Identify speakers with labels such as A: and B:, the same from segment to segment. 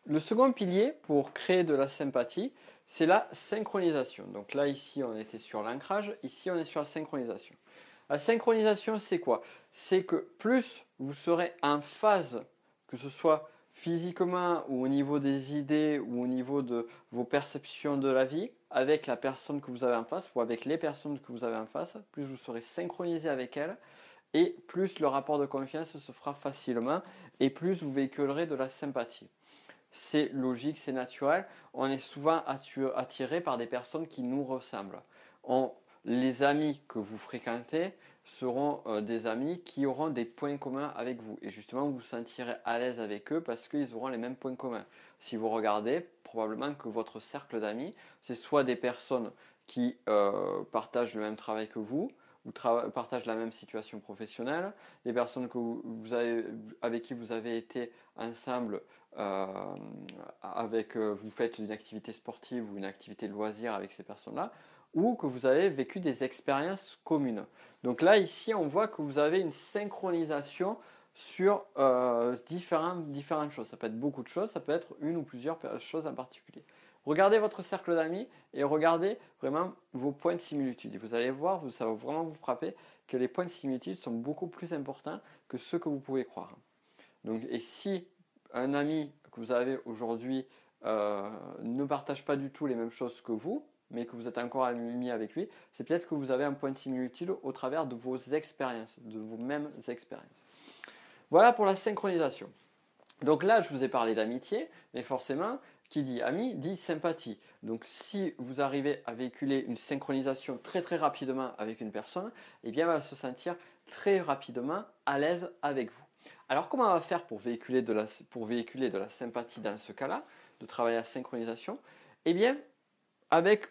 A: Le second pilier pour créer de la sympathie, c'est la synchronisation. Donc là, ici, on était sur l'ancrage, ici, on est sur la synchronisation. La synchronisation, c'est quoi? C'est que plus vous serez en phase, que ce soit physiquement ou au niveau des idées ou au niveau de vos perceptions de la vie, avec la personne que vous avez en face ou avec les personnes que vous avez en face, plus vous serez synchronisé avec elles et plus le rapport de confiance se fera facilement et plus vous véhiculerez de la sympathie. C'est logique, c'est naturel. On est souvent attiré par des personnes qui nous ressemblent. Les amis que vous fréquentez seront des amis qui auront des points communs avec vous. Et justement, vous vous sentirez à l'aise avec eux parce qu'ils auront les mêmes points communs. Si vous regardez, probablement que votre cercle d'amis, c'est soit des personnes qui partagent le même travail que vous, ou partagent la même situation professionnelle, des personnes avec qui vous avez été ensemble, vous faites une activité sportive ou une activité de loisir avec ces personnes-là, ou que vous avez vécu des expériences communes. Donc là, ici, on voit que vous avez une synchronisation sur différentes choses. Ça peut être beaucoup de choses, ça peut être une ou plusieurs choses en particulier. Regardez votre cercle d'amis et regardez vraiment vos points de similitude. Et vous allez voir, ça va vraiment vous frapper que les points de similitude sont beaucoup plus importants que ceux que vous pouvez croire. Donc, et si un ami que vous avez aujourd'hui ne partage pas du tout les mêmes choses que vous, mais que vous êtes encore ami avec lui, c'est peut-être que vous avez un point de similitude au travers de vos expériences, de vos mêmes expériences. Voilà pour la synchronisation. Donc là, je vous ai parlé d'amitié, mais forcément, qui dit ami dit sympathie. Donc si vous arrivez à véhiculer une synchronisation très très rapidement avec une personne, eh bien elle va se sentir très rapidement à l'aise avec vous. Alors comment on va faire pour véhiculer de la sympathie dans ce cas-là, de travailler à synchronisation? Eh bien, avec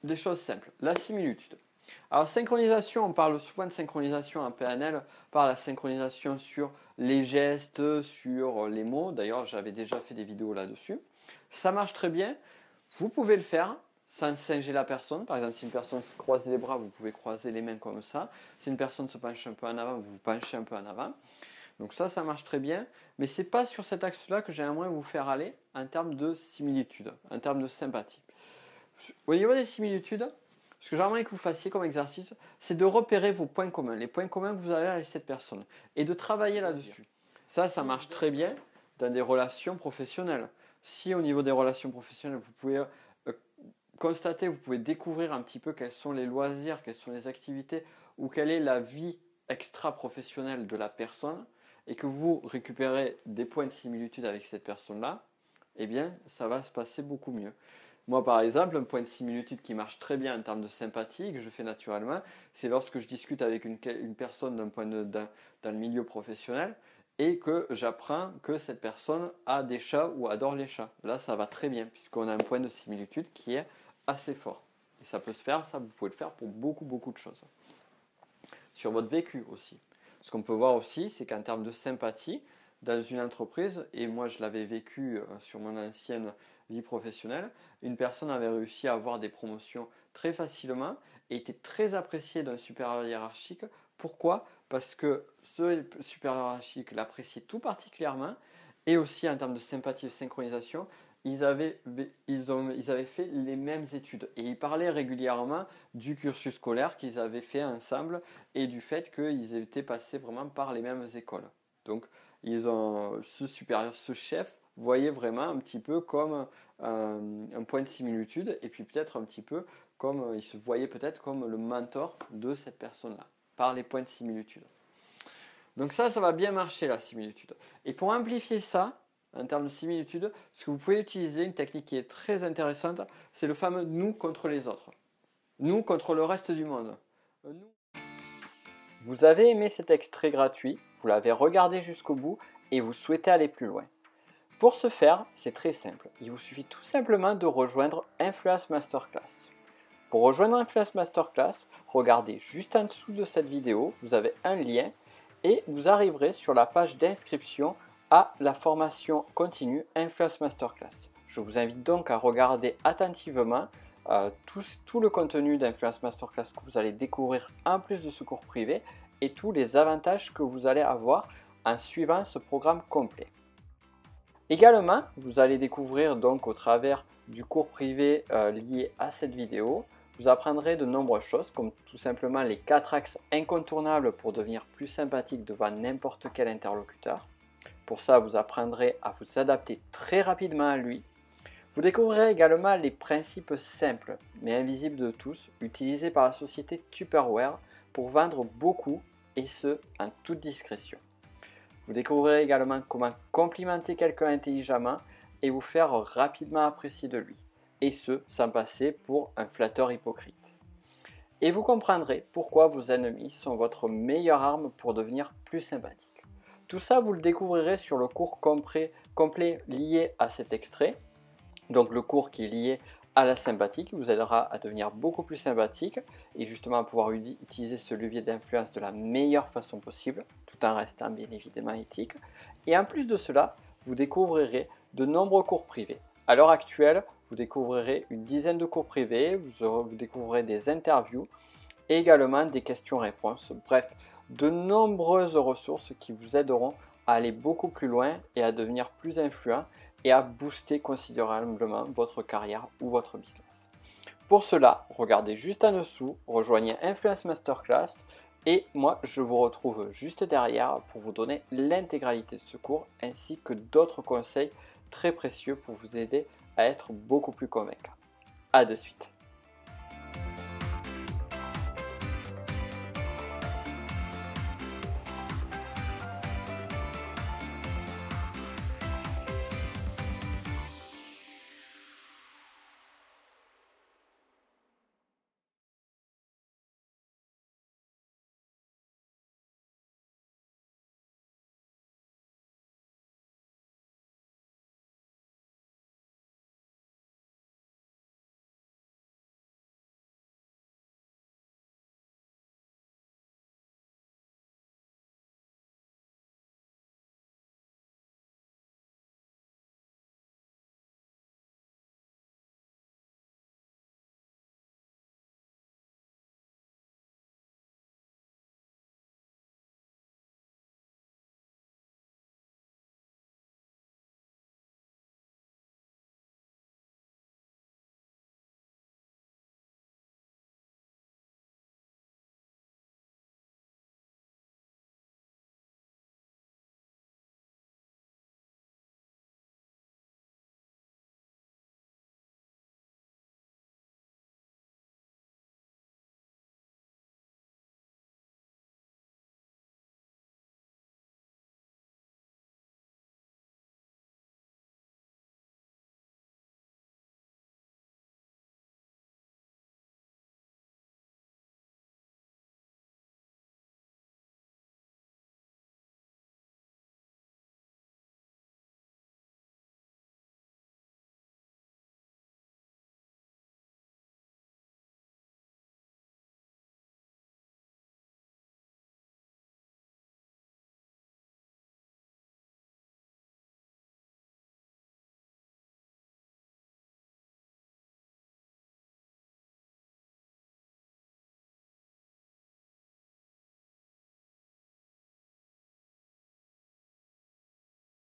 A: des choses simples, la similitude. Alors synchronisation, on parle souvent de synchronisation en PNL par la synchronisation sur les gestes, sur les mots. D'ailleurs, j'avais déjà fait des vidéos là-dessus. Ça marche très bien. Vous pouvez le faire sans singer la personne. Par exemple, si une personne se croise les bras, vous pouvez croiser les mains comme ça. Si une personne se penche un peu en avant, vous vous penchez un peu en avant. Donc ça marche très bien. Mais ce n'est pas sur cet axe-là que j'aimerais vous faire aller en termes de similitude, en termes de sympathie. Au niveau des similitudes, ce que j'aimerais que vous fassiez comme exercice, c'est de repérer vos points communs, les points communs que vous avez avec cette personne, et de travailler là-dessus. Ça marche très bien dans des relations professionnelles. Si au niveau des relations professionnelles, vous pouvez constater, vous pouvez découvrir un petit peu quels sont les loisirs, quelles sont les activités, ou quelle est la vie extra-professionnelle de la personne, et que vous récupérez des points de similitude avec cette personne-là, eh bien, ça va se passer beaucoup mieux. Moi, par exemple, un point de similitude qui marche très bien en termes de sympathie, que je fais naturellement, c'est lorsque je discute avec une personne dans le milieu professionnel et que j'apprends que cette personne a des chats ou adore les chats. Là, ça va très bien puisqu'on a un point de similitude qui est assez fort. Et ça peut se faire, ça, vous pouvez le faire pour beaucoup, beaucoup de choses. Sur votre vécu aussi. Ce qu'on peut voir aussi, c'est qu'en termes de sympathie, dans une entreprise, et moi je l'avais vécu sur mon ancienne vie professionnelle, une personne avait réussi à avoir des promotions très facilement et était très appréciée d'un supérieur hiérarchique. Pourquoi? Parce que ce supérieur hiérarchique l'appréciait tout particulièrement et aussi en termes de sympathie et de synchronisation, ils avaient fait les mêmes études et ils parlaient régulièrement du cursus scolaire qu'ils avaient fait ensemble et du fait qu'ils étaient passés vraiment par les mêmes écoles. Donc, ce supérieur, ce chef, voyait vraiment un petit peu comme un point de similitude et puis peut-être un petit peu comme il se voyait peut-être comme le mentor de cette personne-là, par les points de similitude. Donc ça va bien marcher la similitude. Et pour amplifier ça, en termes de similitude, ce que vous pouvez utiliser, une technique qui est très intéressante, c'est le fameux nous contre les autres. Nous contre le reste du monde. Vous avez aimé cet extrait gratuit, vous l'avez regardé jusqu'au bout et vous souhaitez aller plus loin. Pour ce faire, c'est très simple. Il vous suffit tout simplement de rejoindre Influence Masterclass. Pour rejoindre Influence Masterclass, regardez juste en dessous de cette vidéo, vous avez un lien et vous arriverez sur la page d'inscription à la formation continue Influence Masterclass. Je vous invite donc à regarder attentivement tout le contenu d'Influence Masterclass que vous allez découvrir en plus de ce cours privé et tous les avantages que vous allez avoir en suivant ce programme complet. Également, vous allez découvrir donc au travers du cours privé lié à cette vidéo, vous apprendrez de nombreuses choses comme tout simplement les 4 axes incontournables pour devenir plus sympathique devant n'importe quel interlocuteur. Pour ça, vous apprendrez à vous adapter très rapidement à lui. Vous découvrirez également les principes simples mais invisibles de tous utilisés par la société Tupperware pour vendre beaucoup et ce en toute discrétion. Vous découvrirez également comment complimenter quelqu'un intelligemment et vous faire rapidement apprécier de lui, et ce sans passer pour un flatteur hypocrite. Et vous comprendrez pourquoi vos ennemis sont votre meilleure arme pour devenir plus sympathique. Tout ça, vous le découvrirez sur le cours complet lié à cet extrait, donc le cours qui est lié à la sympathie, qui vous aidera à devenir beaucoup plus sympathique et justement à pouvoir utiliser ce levier d'influence de la meilleure façon possible, tout en restant bien évidemment éthique. Et en plus de cela, vous découvrirez de nombreux cours privés. À l'heure actuelle, vous découvrirez une dizaine de cours privés, vous découvrirez des interviews et également des questions-réponses. Bref, de nombreuses ressources qui vous aideront à aller beaucoup plus loin et à devenir plus influent et à booster considérablement votre carrière ou votre business. Pour cela, regardez juste en dessous, rejoignez Influence Masterclass et moi je vous retrouve juste derrière pour vous donner l'intégralité de ce cours ainsi que d'autres conseils très précieux pour vous aider à être beaucoup plus convaincant. A de suite.